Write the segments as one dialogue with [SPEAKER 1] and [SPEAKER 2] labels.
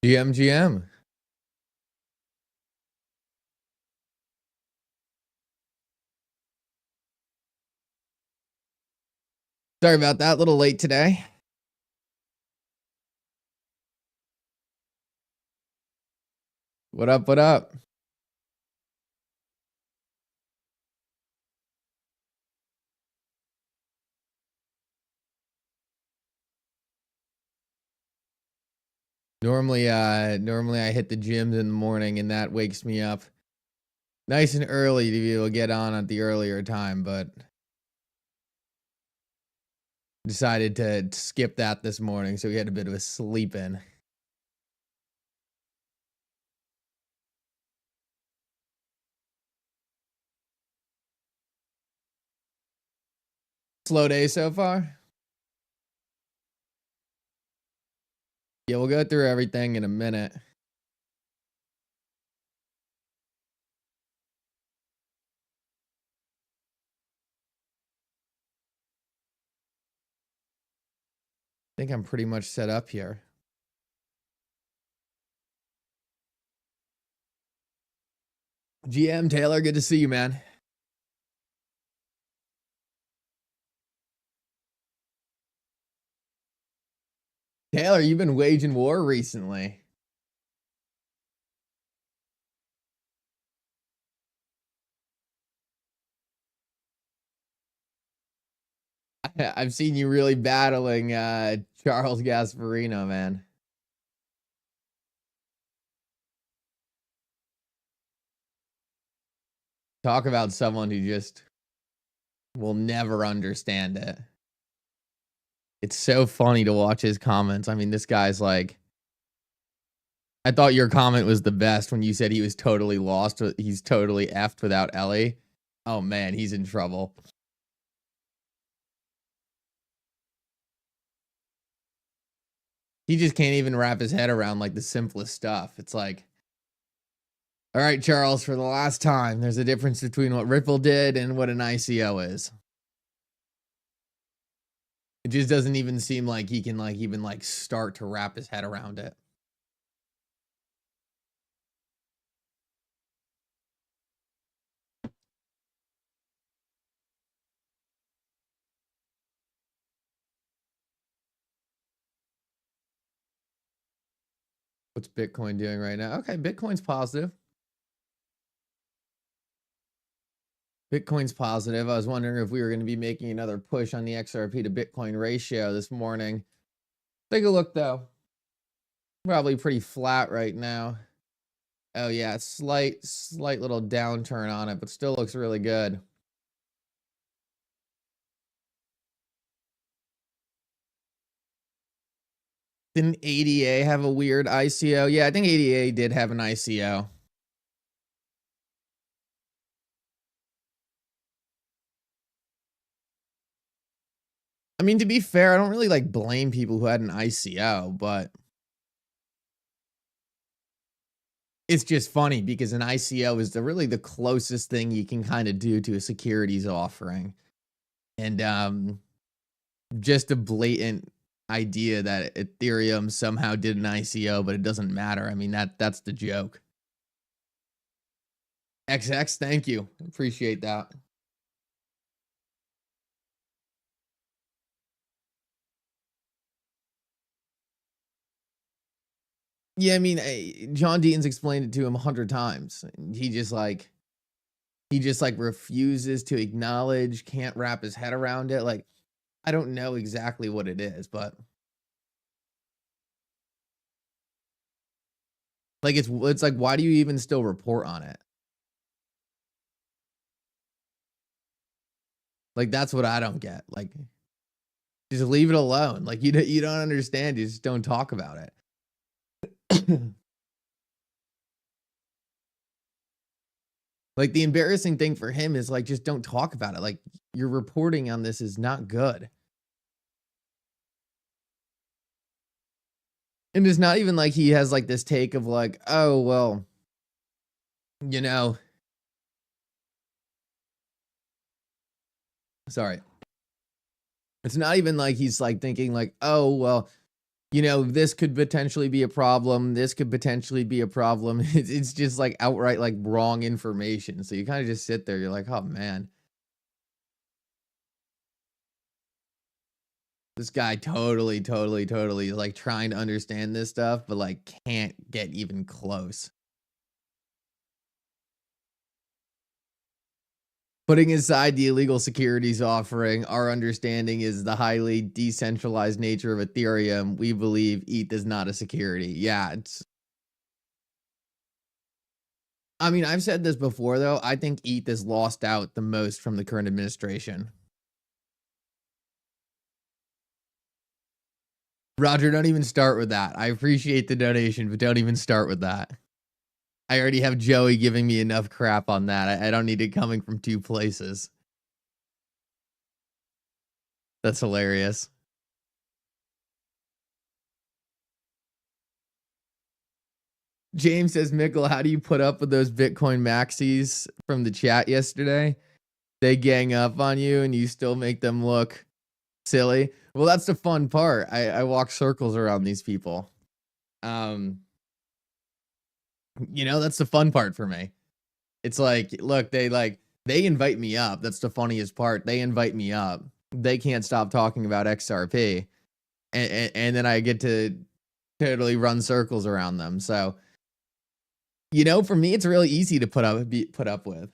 [SPEAKER 1] GM. Sorry about that. A little late today. What up? What up? Normally I hit the gyms in the morning and that wakes me up nice and early to be able to get on at the earlier time, but decided to skip that this morning, so we had a bit of a sleep in. Slow day so far? Yeah, we'll go through everything in a minute. I think I'm pretty much set up here. GM Taylor, good to see you, man. Taylor, you've been waging war recently. I've seen you really battling Charles Gasparino, man. Talk about someone who just will never understand it. It's so funny to watch his comments. I mean, this guy's like, I thought your comment was the best when you said he was totally lost. He's totally effed without Ellie. Oh man, he's in trouble. He just can't even wrap his head around like the simplest stuff. It's like, all right, Charles, for the last time, there's a difference between what Ripple did and what an ICO is. It just doesn't even seem like he can like even like start to wrap his head around it. What's Bitcoin doing right now? Okay, Bitcoin's positive. Bitcoin's positive. I was wondering if we were going to be making another push on the XRP to Bitcoin ratio this morning. Take a look though. Probably pretty flat right now. Oh yeah, slight little downturn on it, but still looks really good. Didn't ADA have a weird ICO? Yeah, I think ADA did have an ICO. I mean, to be fair, I don't really like blame people who had an ICO, but it's just funny because an ICO is really the closest thing you can kind of do to a securities offering. And just a blatant idea that Ethereum somehow did an ICO, but it doesn't matter. I mean, that's the joke. XX, thank you. Appreciate that. Yeah, I mean, John Deaton's explained it to him 100 times. He just like refuses to acknowledge, can't wrap his head around it. Like, I don't know exactly what it is, but like it's like, why do you even still report on it? Like, that's what I don't get. Like, just leave it alone. Like, you don't understand. You just don't talk about it. Like, the embarrassing thing for him is like, just don't talk about it. Like, your reporting on this is not good. And it's not even like he has like this take of like, oh, well, you know, sorry. It's not even like he's like thinking like, oh, well, you know, this could potentially be a problem. This could potentially be a problem. It's just like outright like wrong information. So you kind of just sit there. You're like, oh man, this guy totally like trying to understand this stuff, but like can't get even close. Putting aside the illegal securities offering, our understanding is the highly decentralized nature of Ethereum. We believe ETH is not a security. Yeah, I mean, I've said this before though. I think ETH is lost out the most from the current administration. Roger, don't even start with that. I appreciate the donation, but don't even start with that. I already have Joey giving me enough crap on that. I don't need it coming from two places. That's hilarious. James says, Mickle, how do you put up with those Bitcoin maxis from the chat yesterday? They gang up on you and you still make them look silly. Well, that's the fun part. I walk circles around these people. You know, that's the fun part for me. It's like, look, they invite me up. That's the funniest part. They invite me up. They can't stop talking about XRP. And then I get to totally run circles around them. So, you know, for me, it's really easy to put up with.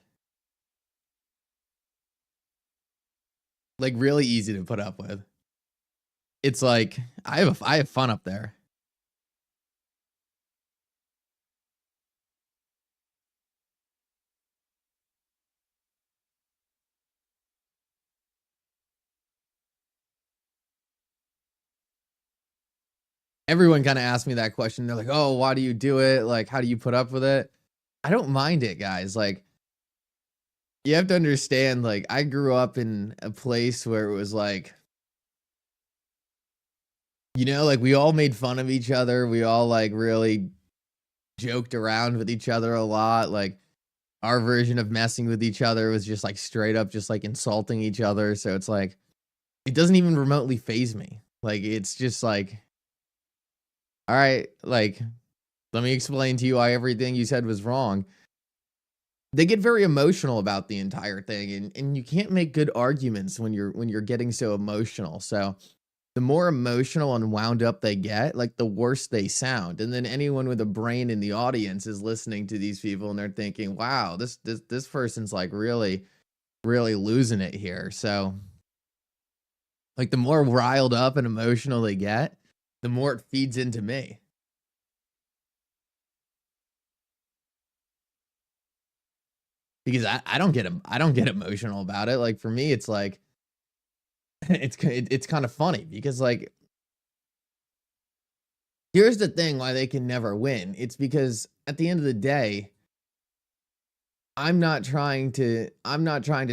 [SPEAKER 1] Like really easy to put up with. It's like I have fun up there. Everyone kind of asked me that question. They're like, "Oh, why do you do it? Like, how do you put up with it?" I don't mind it, guys. Like, you have to understand, like, I grew up in a place where it was like, you know, like we all made fun of each other. We all like really joked around with each other a lot. Like our version of messing with each other was just like straight up just like insulting each other. So it's like it doesn't even remotely faze me. Like it's just like, all right, like let me explain to you why everything you said was wrong. They get very emotional about the entire thing, and you can't make good arguments when you're getting so emotional. So the more emotional and wound up they get, like the worse they sound. And then anyone with a brain in the audience is listening to these people and they're thinking, wow, this person's like really, really losing it here. So like the more riled up and emotional they get, the more it feeds into me. Because I don't get emotional about it. Like for me, it's like it's kind of funny because like here's the thing why they can never win. It's because at the end of the day, I'm not trying to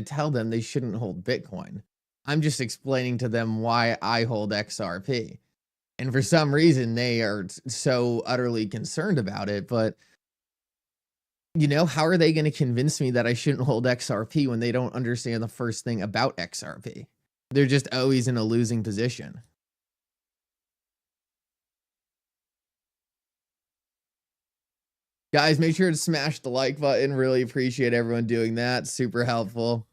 [SPEAKER 1] tell them they shouldn't hold Bitcoin. I'm just explaining to them why I hold XRP. And for some reason they are so utterly concerned about it, but you know, how are they going to convince me that I shouldn't hold XRP when they don't understand the first thing about XRP? They're just always in a losing position. Guys, make sure to smash the like button. Really appreciate everyone doing that. Super helpful.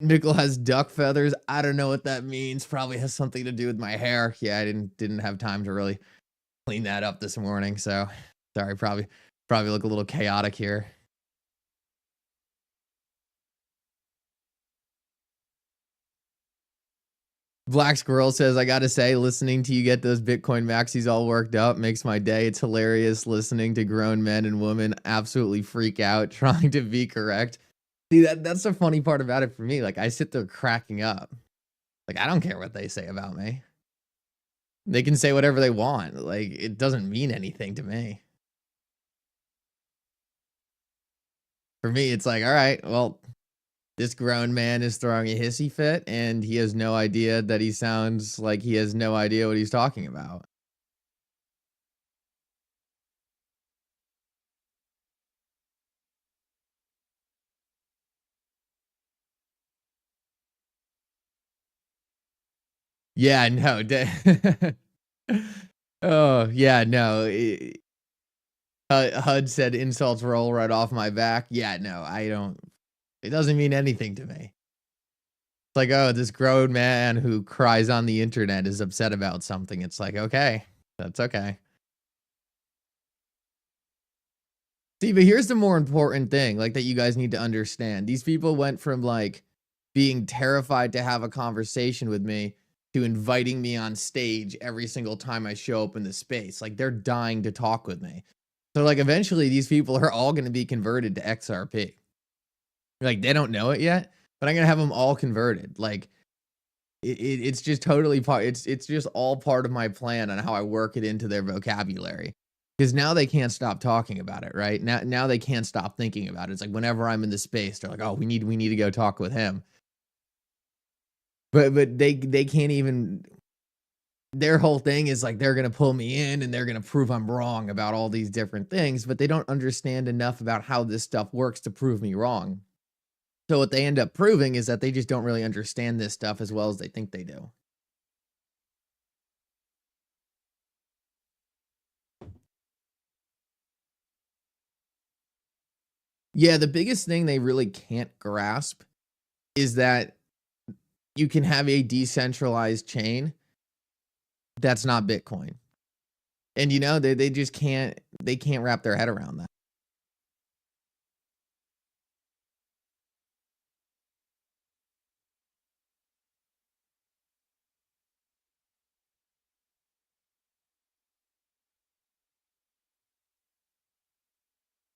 [SPEAKER 1] Mickle has duck feathers. I don't know what that means. Probably has something to do with my hair. Yeah, I didn't have time to really clean that up this morning. So sorry, probably look a little chaotic here. Black Squirrel says, I gotta say, listening to you get those Bitcoin maxis all worked up makes my day. It's hilarious listening to grown men and women absolutely freak out trying to be correct. See, that's the funny part about it for me. Like, I sit there cracking up. Like, I don't care what they say about me. They can say whatever they want. Like, it doesn't mean anything to me. For me, it's like, all right, well, this grown man is throwing a hissy fit and he has no idea that he sounds like he has no idea what he's talking about. Yeah, no. Oh, yeah, no. HUD said insults roll right off my back. Yeah, no, I don't. It doesn't mean anything to me. It's like, oh, this grown man who cries on the internet is upset about something. It's like, okay, that's okay. See, but here's the more important thing, like, that you guys need to understand. These people went from, like, being terrified to have a conversation with me to inviting me on stage every single time I show up in the space. Like, they're dying to talk with me. So, like, eventually these people are all going to be converted to XRP. Like, they don't know it yet, but I'm going to have them all converted. Like, it's just totally part. It's just all part of my plan on how I work it into their vocabulary. Because now they can't stop talking about it, right? Now they can't stop thinking about it. It's like whenever I'm in the space, they're like, "Oh, we need to go talk with him." But they can't even. Their whole thing is like they're gonna pull me in and they're gonna prove I'm wrong about all these different things, but they don't understand enough about how this stuff works to prove me wrong. So what they end up proving is that they just don't really understand this stuff as well as they think they do. Yeah, the biggest thing they really can't grasp is that you can have a decentralized chain that's not Bitcoin. And you know, they just can't wrap their head around that.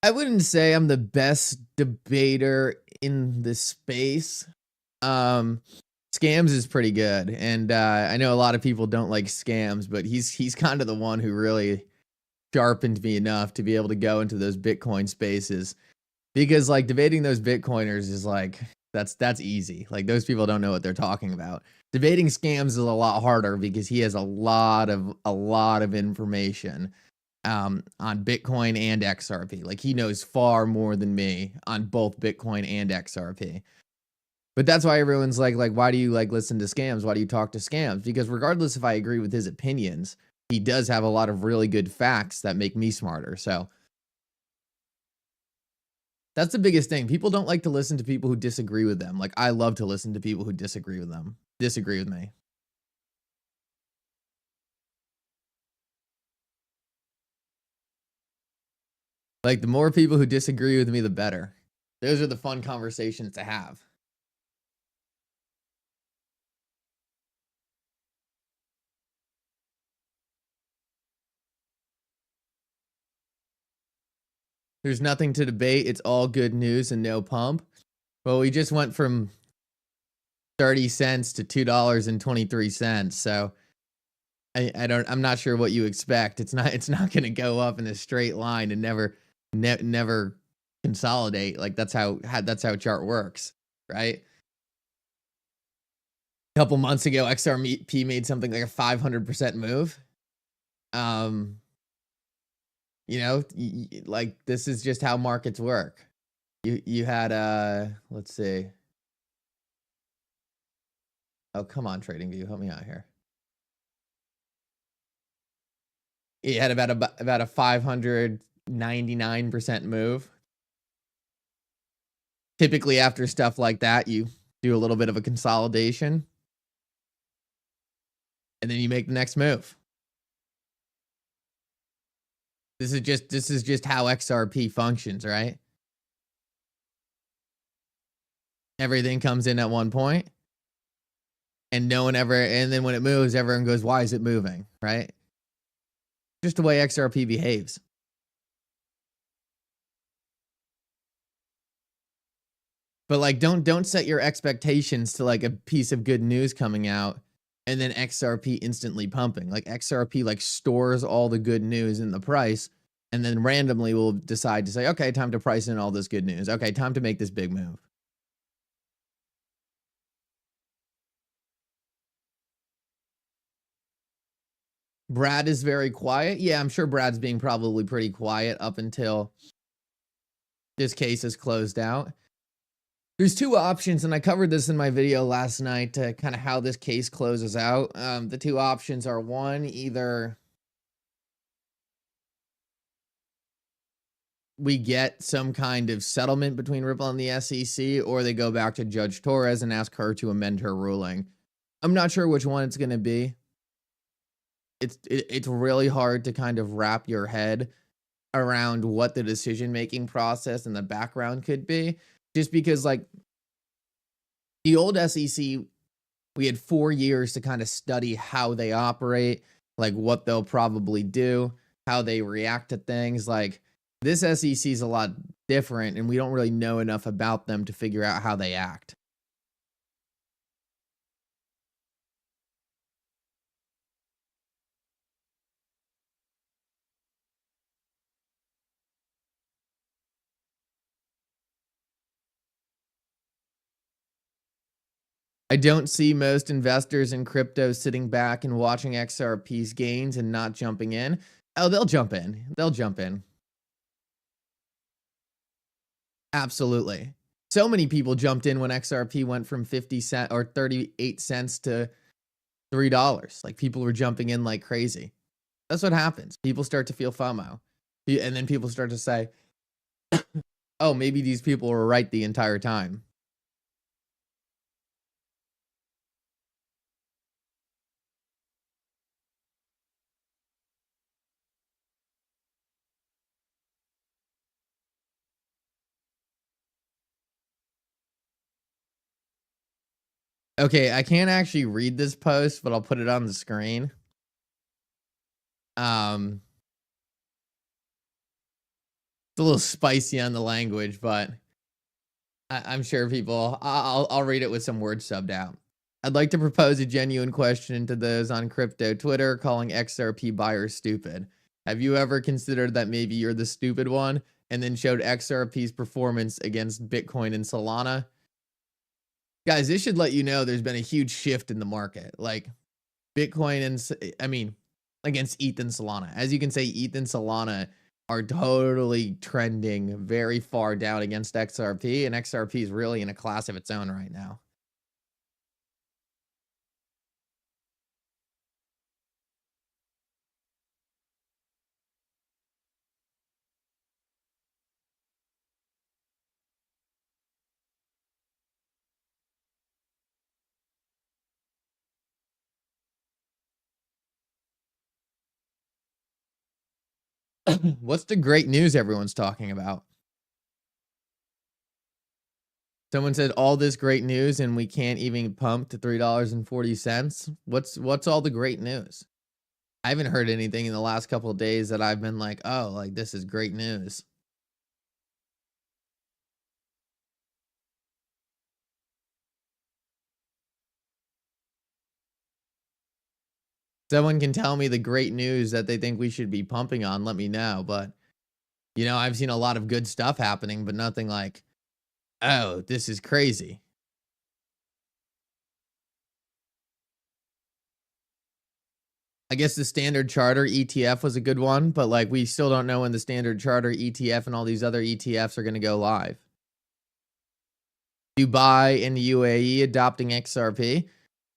[SPEAKER 1] I wouldn't say I'm the best debater in the space. Um Scams is pretty good. And I know a lot of people don't like Scams, but he's kind of the one who really sharpened me enough to be able to go into those Bitcoin spaces. Because like debating those Bitcoiners is like that's easy. Like those people don't know what they're talking about. Debating scams is a lot harder because he has a lot of information on Bitcoin and XRP. Like he knows far more than me on both Bitcoin and XRP. But that's why everyone's like why do you like listen to scams? Why do you talk to scams? Because regardless if I agree with his opinions, he does have a lot of really good facts that make me smarter. So that's the biggest thing. People don't like to listen to people who disagree with them. Like I love to listen to people who disagree with me. Like the more people who disagree with me, the better. Those are the fun conversations to have. There's nothing to debate. It's all good news and no pump. Well, we just went from 30 cents to $2.23. So I'm not sure what you expect. It's not going to go up in a straight line and never consolidate. Like that's how chart works, right? A couple months ago, XRP made something like a 500% move. You know, like this is just how markets work. You had let's see. Oh, come on, TradingView, help me out here. You had about a 599% move. Typically after stuff like that, you do a little bit of a consolidation and then you make the next move. This is just how XRP functions, right? Everything comes in at one point and no one ever, and then when it moves, everyone goes, why is it moving? Right? Just the way XRP behaves. But like don't set your expectations to like a piece of good news coming out and then XRP instantly pumping. Like XRP like stores all the good news in the price and then randomly will decide to say, okay, time to price in all this good news. Okay, time to make this big move. Brad is very quiet. Yeah, I'm sure Brad's being probably pretty quiet up until this case is closed out. There's two options, and I covered this in my video last night to kind of how this case closes out. The two options are one, either we get some kind of settlement between Ripple and the SEC, or they go back to Judge Torres and ask her to amend her ruling. I'm not sure which one it's going to be. It's really hard to kind of wrap your head around what the decision-making process in the background could be, just because, like, the old SEC, we had 4 years to kind of study how they operate, like what they'll probably do, how they react to things. Like, this SEC is a lot different, and we don't really know enough about them to figure out how they act. I don't see most investors in crypto sitting back and watching XRP's gains and not jumping in. Oh, they'll jump in. They'll jump in. Absolutely. So many people jumped in when XRP went from 50 cents or 38 cents to $3. Like, people were jumping in like crazy. That's what happens. People start to feel FOMO. And then people start to say, oh, maybe these people were right the entire time. Okay, I can't actually read this post, but I'll put it on the screen. It's a little spicy on the language, but I'm sure people, I'll read it with some words subbed out. I'd like to propose a genuine question to those on crypto Twitter calling XRP buyers stupid. Have you ever considered that maybe you're the stupid one, and then showed XRP's performance against Bitcoin and Solana? Guys, this should let you know there's been a huge shift in the market. Like, Bitcoin and, I mean, against ETH and Solana. As you can say, ETH and Solana are totally trending very far down against XRP, and XRP is really in a class of its own right now. What's the great news everyone's talking about? Someone said all this great news and we can't even pump to $3.40. What's all the great news? I haven't heard anything in the last couple of days that I've been like, oh, like, this is great news. Someone can tell me the great news that they think we should be pumping on, let me know. But, I've seen a lot of good stuff happening, but nothing like, oh, this is crazy. I guess the Standard Charter ETF was a good one, but, like, we still don't know when the Standard Charter ETF and all these other ETFs are going to go live. Dubai and the UAE adopting XRP.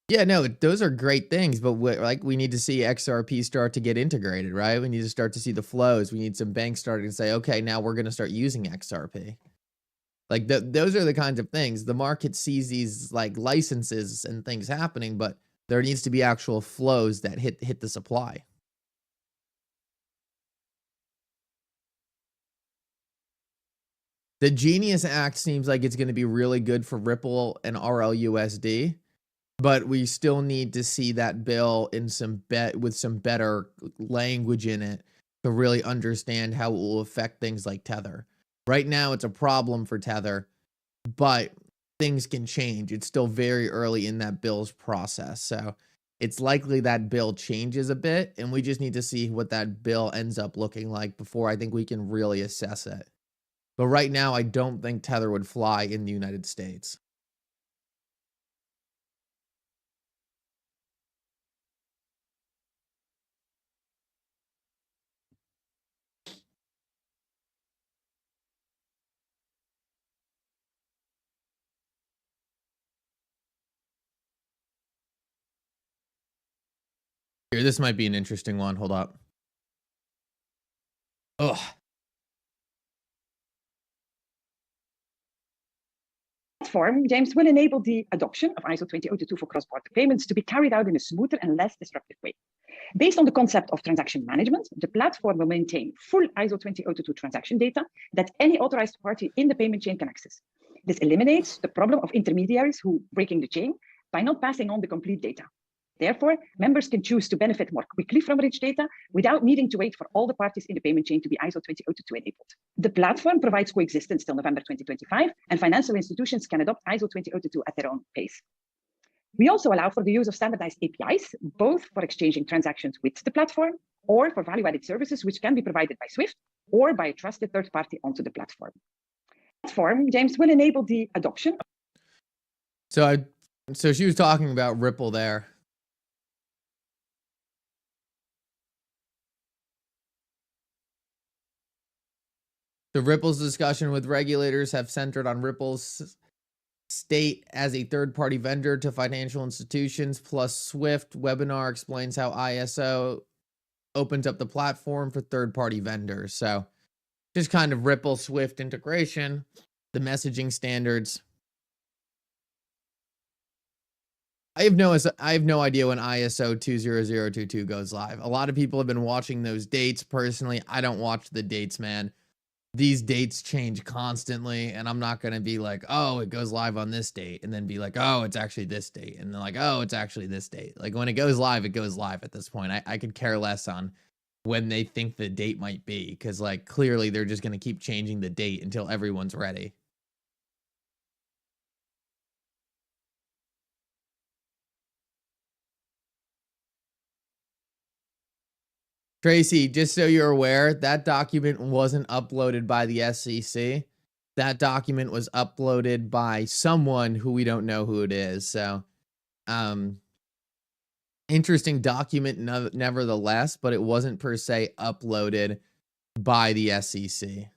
[SPEAKER 1] Yeah, no, those are great things, but we need to see XRP start to get integrated, right? We need to start to see the flows. We need some banks starting to say, okay, now we're going to start using XRP. Like, those are the kinds of things. The market sees these, like, licenses and things happening, but there needs to be actual flows that hit the supply. The Genius Act seems like it's going to be really good for Ripple and RLUSD, but we still need to see that bill in with some better language in it to really understand how it will affect things like Tether. Right now, it's a problem for Tether, but things can change. It's still very early in that bill's process. So it's likely that bill changes a bit, and we just need to see what that bill ends up looking like before I think we can really assess it. But right now, I don't think Tether would fly in the United States. Here, this might be an interesting one. Hold up. Ugh.
[SPEAKER 2] Platform, James, will enable the adoption of ISO 20022 for cross-border payments to be carried out in a smoother and less disruptive way. Based on the concept of transaction management, the platform will maintain full ISO 20022 transaction data that any authorized party in the payment chain can access. This eliminates the problem of intermediaries who breaking the chain by not passing on the complete data. Therefore, members can choose to benefit more quickly from rich data without needing to wait for all the parties in the payment chain to be ISO 20022 enabled. The platform provides coexistence till November 2025, and financial institutions can adopt ISO 20022 at their own pace. We also allow for the use of standardized APIs, both for exchanging transactions with the platform or for value-added services, which can be provided by Swift or by a trusted third party onto the platform. Platform, James, will enable the adoption.
[SPEAKER 1] So she was talking about Ripple there. The Ripple's discussion with regulators have centered on Ripple's state as a third-party vendor to financial institutions, plus Swift webinar explains how ISO opens up the platform for third-party vendors. So just kind of Ripple Swift integration, the messaging standards. I have no idea when ISO 20022 goes live. A lot of people have been watching those dates. Personally, I don't watch the dates, man. These dates change constantly, and I'm not going to be like, oh, it goes live on this date, and then be like, oh, it's actually this date, and then like, oh, it's actually this date. Like, when it goes live at this point. I could care less on when they think the date might be, because like clearly they're just going to keep changing the date until everyone's ready. Tracy, just so you're aware, that document wasn't uploaded by the SEC. That document was uploaded by someone who we don't know who it is. So, interesting document nevertheless, but it wasn't per se uploaded by the SEC.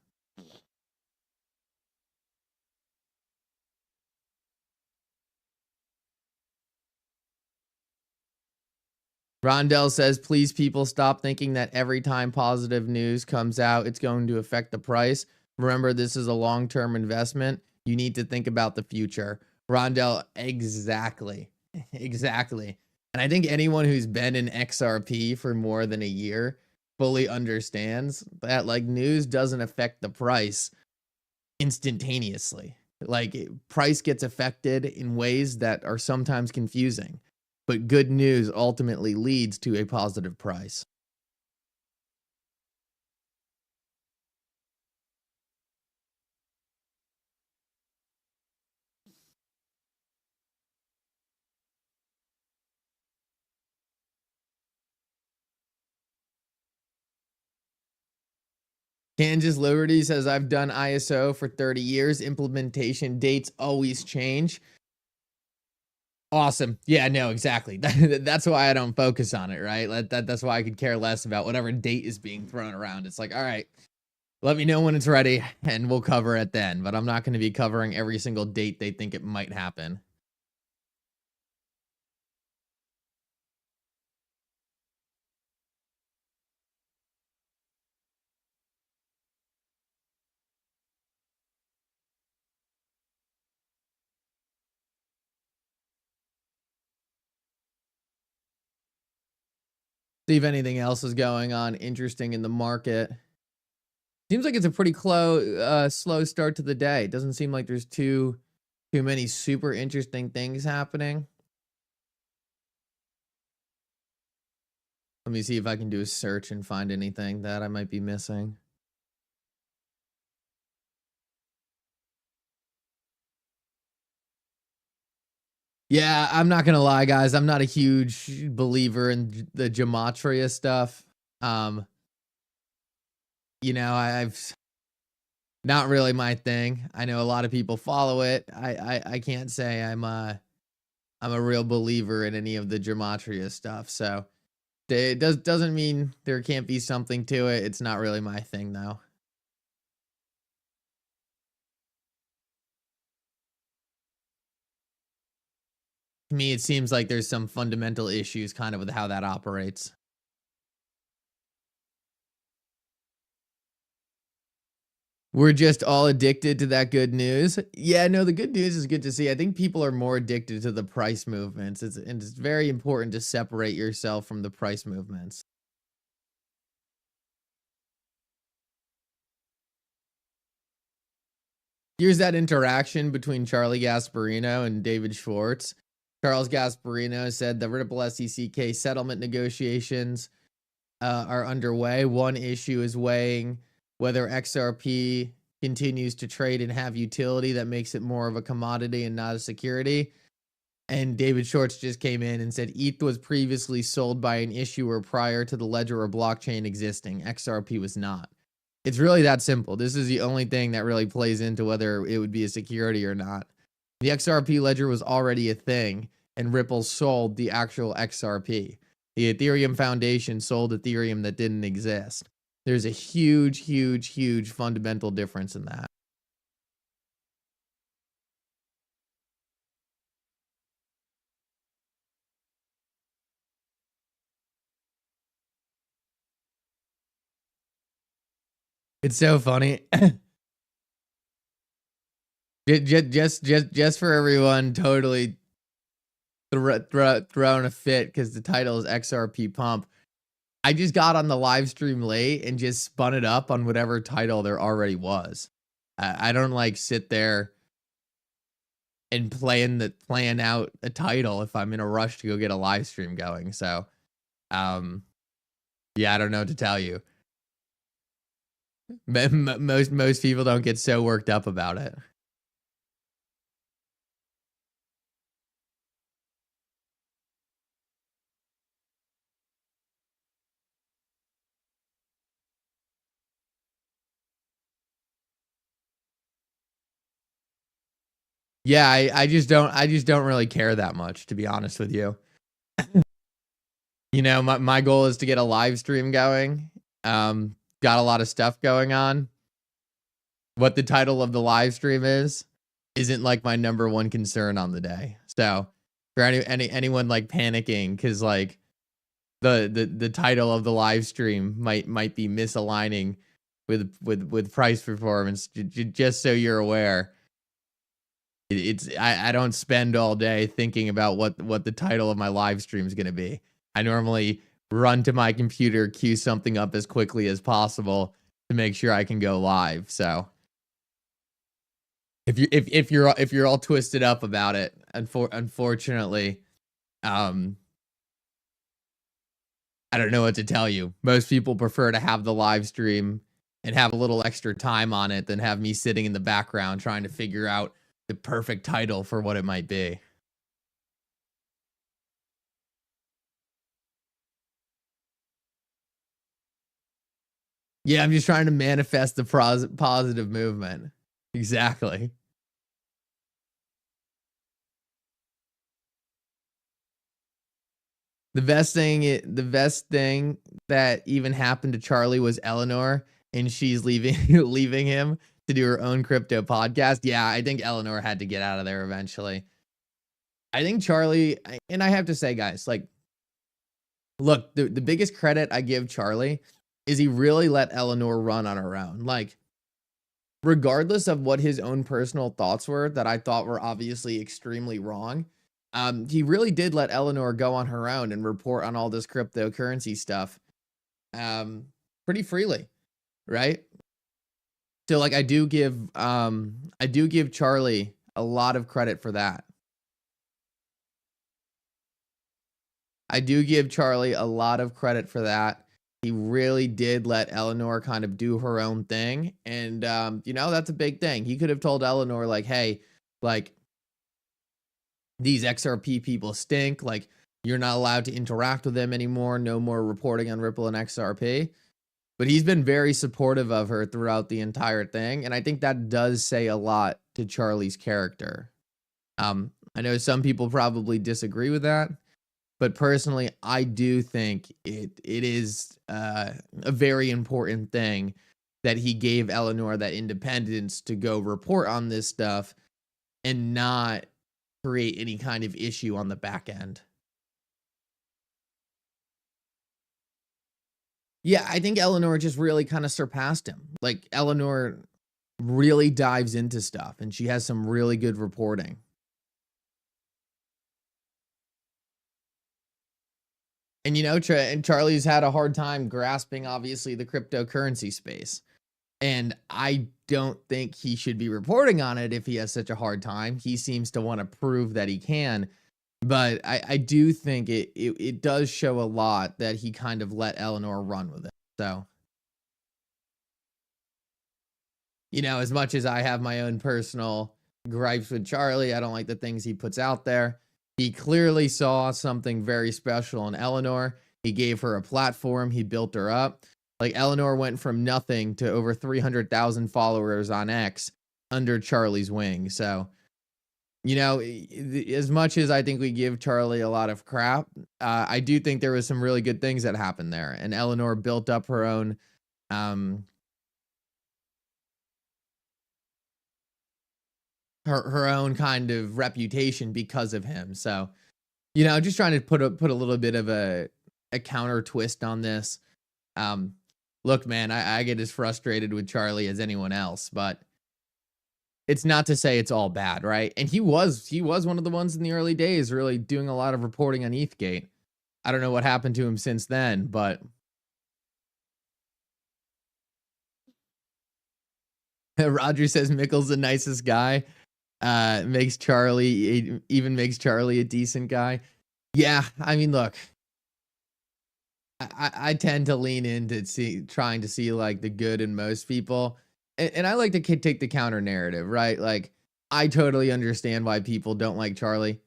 [SPEAKER 1] Rondell says, please people stop thinking that every time positive news comes out, it's going to affect the price. Remember, this is a long-term investment. You need to think about the future. Rondell, exactly. Exactly. And I think anyone who's been in XRP for more than a year fully understands that like news doesn't affect the price instantaneously. Like price gets affected in ways that are sometimes confusing. But good news ultimately leads to a positive price. Kansas Liberty says, I've done ISO for 30 years. Implementation dates always change. Awesome. Yeah, no, exactly. That's why I don't focus on it, right? That's why I could care less about whatever date is being thrown around. It's like, all right, let me know when it's ready and we'll cover it then. But I'm not going to be covering every single date they think it might happen. See if anything else is going on interesting in the market. Seems like it's a pretty slow start to the day. It doesn't seem like there's too many super interesting things happening. Let me see if I can do a search and find anything that I might be missing. Yeah, I'm not gonna lie, guys. I'm not a huge believer in the gematria stuff. You know, I've not really my thing. I know a lot of people follow it. I can't say I'm a real believer in any of the gematria stuff. So it doesn't mean there can't be something to it. It's not really my thing though. To me, it seems like there's some fundamental issues kind of with how that operates. We're just all addicted to that good news. Yeah, no, the good news is good to see. I think people are more addicted to the price movements. And it's very important to separate yourself from the price movements. Here's that interaction between Charlie Gasparino and David Schwartz. Charles Gasparino said the Ripple SEC settlement negotiations are underway. One issue is weighing whether XRP continues to trade and have utility that makes it more of a commodity and not a security. And David Schwartz just came in and said ETH was previously sold by an issuer prior to the ledger or blockchain existing. XRP was not. It's really that simple. This is the only thing that really plays into whether it would be a security or not. The XRP ledger was already a thing, and Ripple sold the actual XRP. The Ethereum Foundation sold Ethereum that didn't exist. There's a huge, huge, huge fundamental difference in that. It's so funny. just for everyone totally throwing a fit because the title is XRP Pump. I just got on the live stream late and just spun it up on whatever title there already was. I don't like sit there and plan out a title if I'm in a rush to go get a live stream going. So, yeah, I don't know what to tell you. Most people don't get so worked up about it. Yeah, I just don't really care that much, to be honest with you. You know, my goal is to get a live stream going. Got a lot of stuff going on. What the title of the live stream isn't like my number one concern on the day. So for anyone like panicking because like the title of the live stream might be misaligning with price performance, just so you're aware. I don't spend all day thinking about what the title of my live stream is going to be. I normally run to my computer, queue something up as quickly as possible to make sure I can go live. So if you're all twisted up about it, unfortunately, I don't know what to tell you. Most people prefer to have the live stream and have a little extra time on it than have me sitting in the background trying to figure out the perfect title for what it might be. Yeah, I'm just trying to manifest the positive movement. Exactly. The best thing that even happened to Charlie was Eleanor, and she's leaving him to do her own crypto podcast. Yeah, I think Eleanor had to get out of there eventually. I think Charlie, and I have to say, guys, like, look, the biggest credit I give Charlie is he really let Eleanor run on her own. Like, regardless of what his own personal thoughts were that I thought were obviously extremely wrong, he really did let Eleanor go on her own and report on all this cryptocurrency stuff pretty freely, right? So like I do give Charlie a lot of credit for that. I do give Charlie a lot of credit for that. He really did let Eleanor kind of do her own thing. And, you know, that's a big thing. He could have told Eleanor, like, hey, like, these XRP people stink. Like, you're not allowed to interact with them anymore. No more reporting on Ripple and XRP. But he's been very supportive of her throughout the entire thing. And I think that does say a lot to Charlie's character. I know some people probably disagree with that. But personally, I do think it is a very important thing that he gave Eleanor that independence to go report on this stuff and not create any kind of issue on the back end. Yeah, I think Eleanor just really kind of surpassed him. Like, Eleanor really dives into stuff, and she has some really good reporting. And, you know, Charlie's had a hard time grasping, obviously, the cryptocurrency space. And I don't think he should be reporting on it if he has such a hard time. He seems to want to prove that he can. But I do think it does show a lot that he kind of let Eleanor run with it. So, you know, as much as I have my own personal gripes with Charlie, I don't like the things he puts out there. He clearly saw something very special in Eleanor. He gave her a platform. He built her up. Like, Eleanor went from nothing to over 300,000 followers on X under Charlie's wing. So, you know, as much as I think we give Charlie a lot of crap, I do think there was some really good things that happened there. And Eleanor built up her own her own kind of reputation because of him. So, you know, just trying to put a little bit of a counter twist on this. Look, man, I get as frustrated with Charlie as anyone else, but it's not to say it's all bad, right? And he was one of the ones in the early days really doing a lot of reporting on ETHgate. I don't know what happened to him since then, but Roger says Mickle's the nicest guy. Makes Charlie a decent guy. Yeah, I mean, look, I tend to lean into trying to see like the good in most people. And I like to take the counter narrative, right? Like, I totally understand why people don't like Charlie.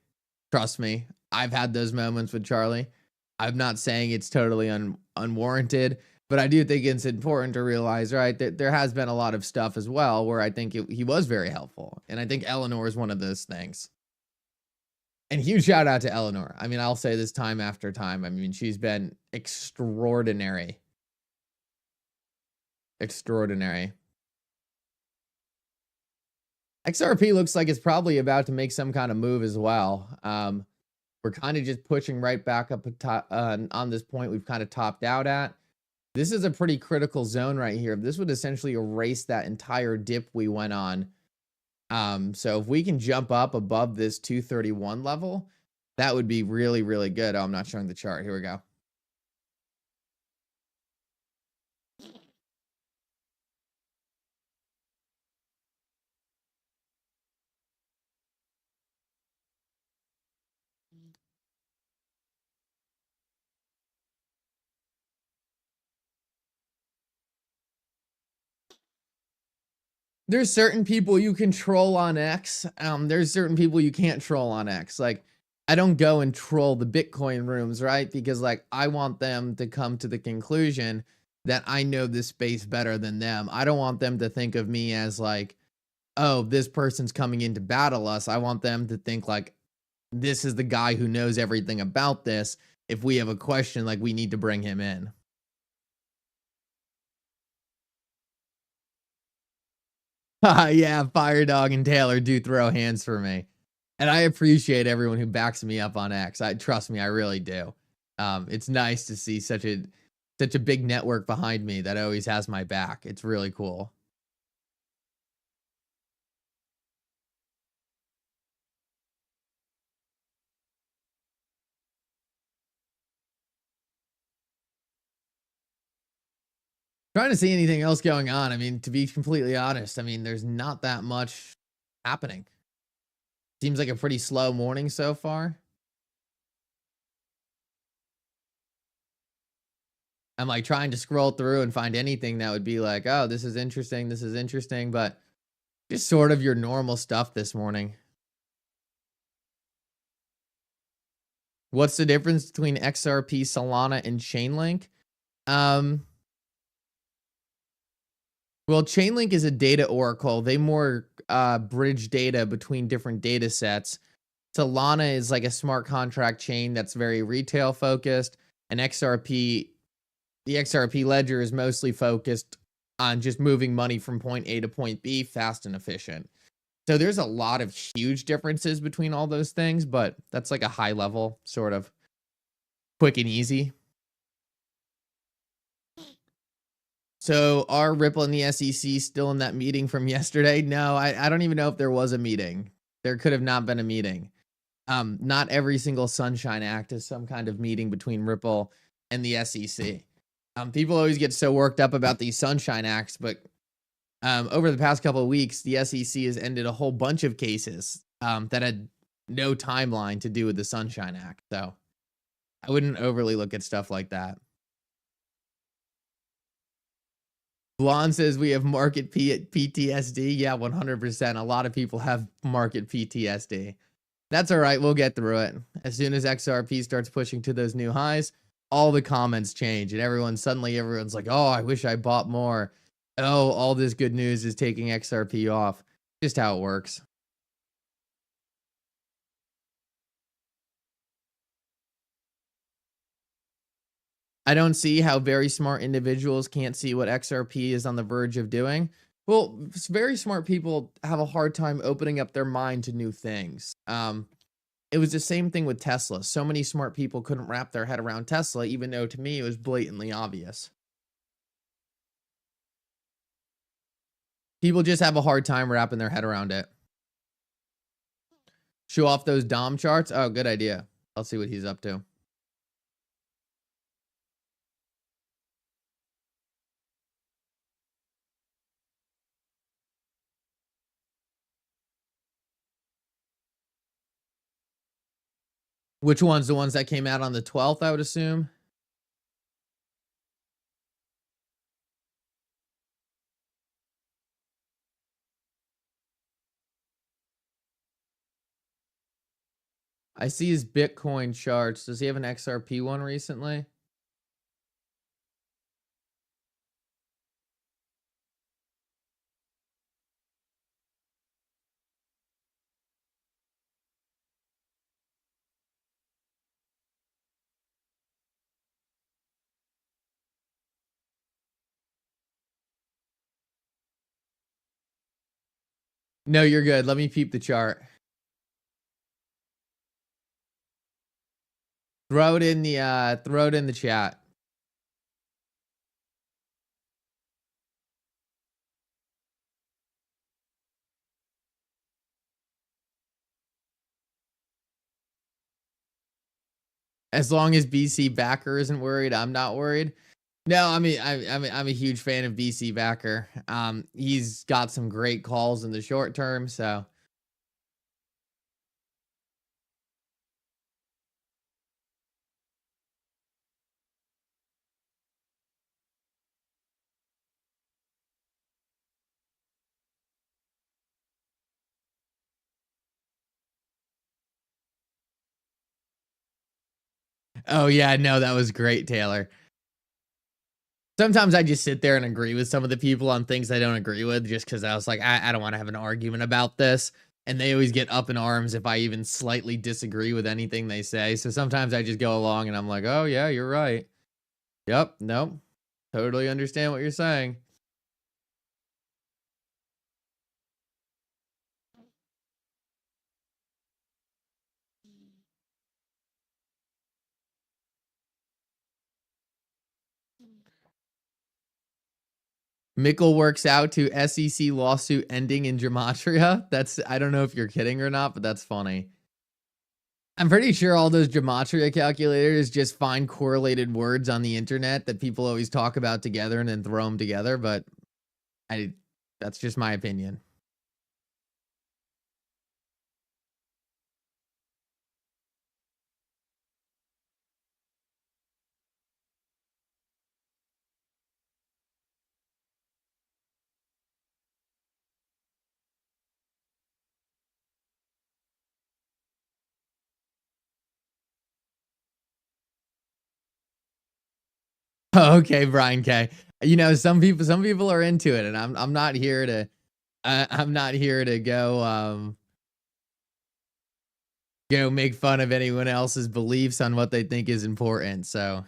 [SPEAKER 1] Trust me, I've had those moments with Charlie. I'm not saying it's totally unwarranted, but I do think it's important to realize, right, that there has been a lot of stuff as well where I think he was very helpful. And I think Eleanor is one of those things. And huge shout out to Eleanor. I mean, I'll say this time after time. I mean, she's been extraordinary. Extraordinary. XRP looks like it's probably about to make some kind of move as well. We're kind of just pushing right back up on this point we've kind of topped out at. This is a pretty critical zone right here. This would essentially erase that entire dip we went on. So if we can jump up above this 231 level, that would be really, really good. Oh, I'm not showing the chart. Here we go. There's certain people you can troll on X. There's certain people you can't troll on X. Like, I don't go and troll the Bitcoin rooms, right? Because, like, I want them to come to the conclusion that I know this space better than them. I don't want them to think of me as like, oh, this person's coming in to battle us. I want them to think like, this is the guy who knows everything about this. If we have a question, like, we need to bring him in. Yeah, Firedog and Taylor do throw hands for me. And I appreciate everyone who backs me up on X. Trust me, I really do. It's nice to see such a big network behind me that always has my back. It's really cool. Trying to see anything else going on. I mean, to be completely honest, I mean, there's not that much happening. Seems like a pretty slow morning so far. I'm like trying to scroll through and find anything that would be like, oh, this is interesting, but just sort of your normal stuff this morning. What's the difference between XRP, Solana, and Chainlink? Well, Chainlink is a data oracle. They more bridge data between different data sets. Solana is like a smart contract chain that's very retail focused. And XRP, the XRP ledger is mostly focused on just moving money from point A to point B fast and efficient. So there's a lot of huge differences between all those things, but that's like a high level, sort of quick and easy. So are Ripple and the SEC still in that meeting from yesterday? No, I don't even know if there was a meeting. There could have not been a meeting. Not every single Sunshine Act is some kind of meeting between Ripple and the SEC. People always get so worked up about these Sunshine Acts, but over the past couple of weeks, the SEC has ended a whole bunch of cases that had no timeline to do with the Sunshine Act. So I wouldn't overly look at stuff like that. Blonde says we have market PTSD. Yeah, 100%. A lot of people have market PTSD. That's all right. We'll get through it. As soon as XRP starts pushing to those new highs, all the comments change and everyone's like, oh, I wish I bought more. Oh, all this good news is taking XRP off. Just how it works. I don't see how very smart individuals can't see what XRP is on the verge of doing. Well, very smart people have a hard time opening up their mind to new things. It was the same thing with Tesla. So many smart people couldn't wrap their head around Tesla, even though to me it was blatantly obvious. People just have a hard time wrapping their head around it. Show off those DOM charts. Oh, good idea. I'll see what he's up to. Which ones? The ones that came out on the 12th, I would assume. I see his Bitcoin charts. Does he have an XRP one recently? No, you're good. Let me peep the chart. Throw it in the chat. As long as BC Backer isn't worried, I'm not worried. No, I mean, I'm a huge fan of BC Backer. He's got some great calls in the short term, so. Oh yeah, no, that was great, Taylor. Sometimes I just sit there and agree with some of the people on things I don't agree with just because I was like, I don't want to have an argument about this. And they always get up in arms if I even slightly disagree with anything they say. So sometimes I just go along and I'm like, oh yeah, you're right. Yep, nope. Totally understand what you're saying. Mickle works out to SEC lawsuit ending in gematria. I don't know if you're kidding or not, but that's funny. I'm pretty sure all those gematria calculators just find correlated words on the internet that people always talk about together and then throw them together, but that's just my opinion. Okay, Brian K. You know, some people are into it, and I'm not here to go make fun of anyone else's beliefs on what they think is important. So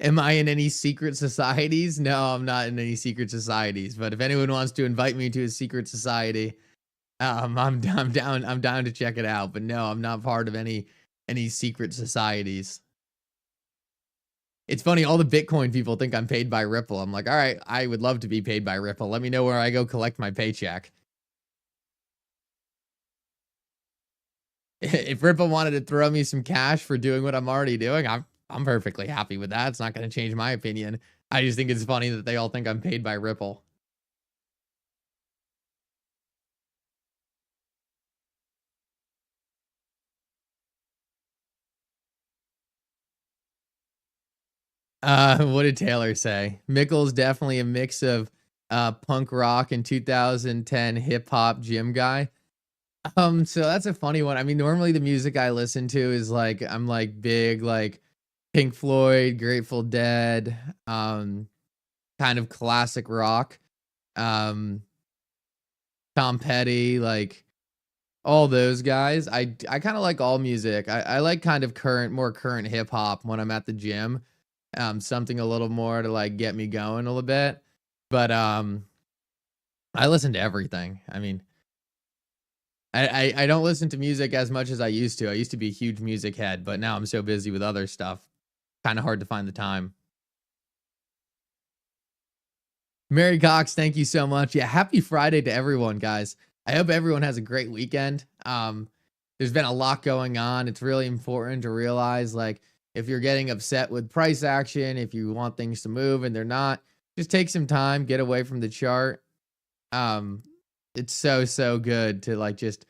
[SPEAKER 1] Am I in any secret societies? No, I'm not in any secret societies. But if anyone wants to invite me to a secret society, I'm down to check it out. But no, I'm not part of any secret societies. It's funny, all the Bitcoin people think I'm paid by Ripple. I'm like, all right, I would love to be paid by Ripple. Let me know where I go collect my paycheck. If Ripple wanted to throw me some cash for doing what I'm already doing, I'm perfectly happy with that. It's not going to change my opinion. I just think it's funny that they all think I'm paid by Ripple. What did Taylor say? Mickle's definitely a mix of punk rock and 2010 hip hop gym guy. So that's a funny one. I mean, normally the music I listen to is like I'm like big like Pink Floyd, Grateful Dead, kind of classic rock. Um Tom Petty, like all those guys. I kind of like all music. I like kind of more current hip hop when I'm at the gym. Something a little more to like get me going a little bit. But I listen to everything. I mean, I don't listen to music as much as I used to. I used to be a huge music head, but now I'm so busy with other stuff. Kind of hard to find the time. Mary Cox, thank you so much. Yeah, happy Friday to everyone, guys. I hope everyone has a great weekend. There's been a lot going on. It's really important to realize, like, if you're getting upset with price action, if you want things to move and they're not, just take some time, get away from the chart. It's so good to like just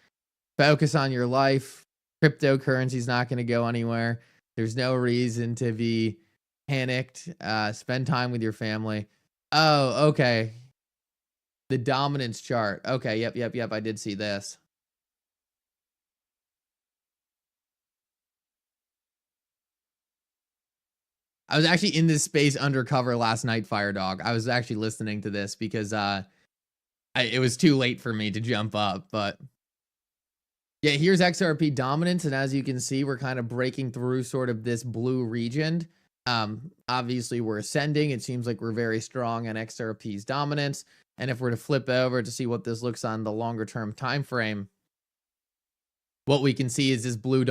[SPEAKER 1] focus on your life. Cryptocurrency is not going to go anywhere. There's no reason to be panicked. Spend time with your family. Oh, okay. The dominance chart. Okay, yep. I did see this. I was actually in this space undercover last night, Fire Dog. I was actually listening to this because it was too late for me to jump up, but yeah, here's XRP dominance, and as you can see, we're kind of breaking through sort of this blue region. Obviously we're ascending. It seems like we're very strong on XRP's dominance. And if we're to flip over to see what this looks on the longer term time frame, what we can see is this blue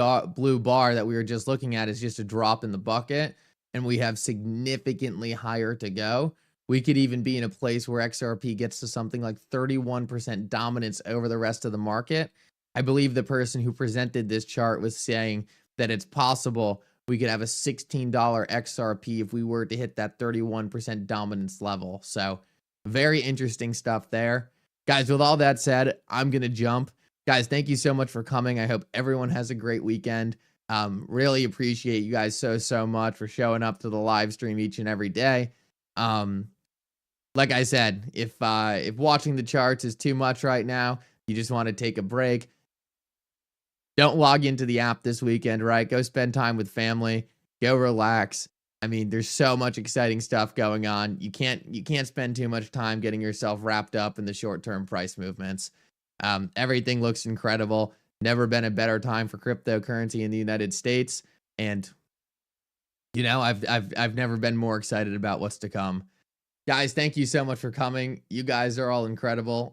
[SPEAKER 1] bar that we were just looking at is just a drop in the bucket, and we have significantly higher to go. We could even be in a place where XRP gets to something like 31% dominance over the rest of the market. I believe the person who presented this chart was saying that it's possible we could have a $16 XRP if we were to hit that 31% dominance level. So very interesting stuff there. Guys, with all that said, I'm going to jump. Guys, thank you so much for coming. I hope everyone has a great weekend. Really appreciate you guys so much for showing up to the live stream each and every day. Like I said, if watching the charts is too much right now, you just want to take a break, don't log into the app this weekend, right? Go spend time with family, go relax. I mean, there's so much exciting stuff going on. You can't spend too much time getting yourself wrapped up in the short-term price movements. Everything looks incredible. Never been a better time for cryptocurrency in the United States. And, you know, I've never been more excited about what's to come. Guys, thank you so much for coming. You guys are all incredible.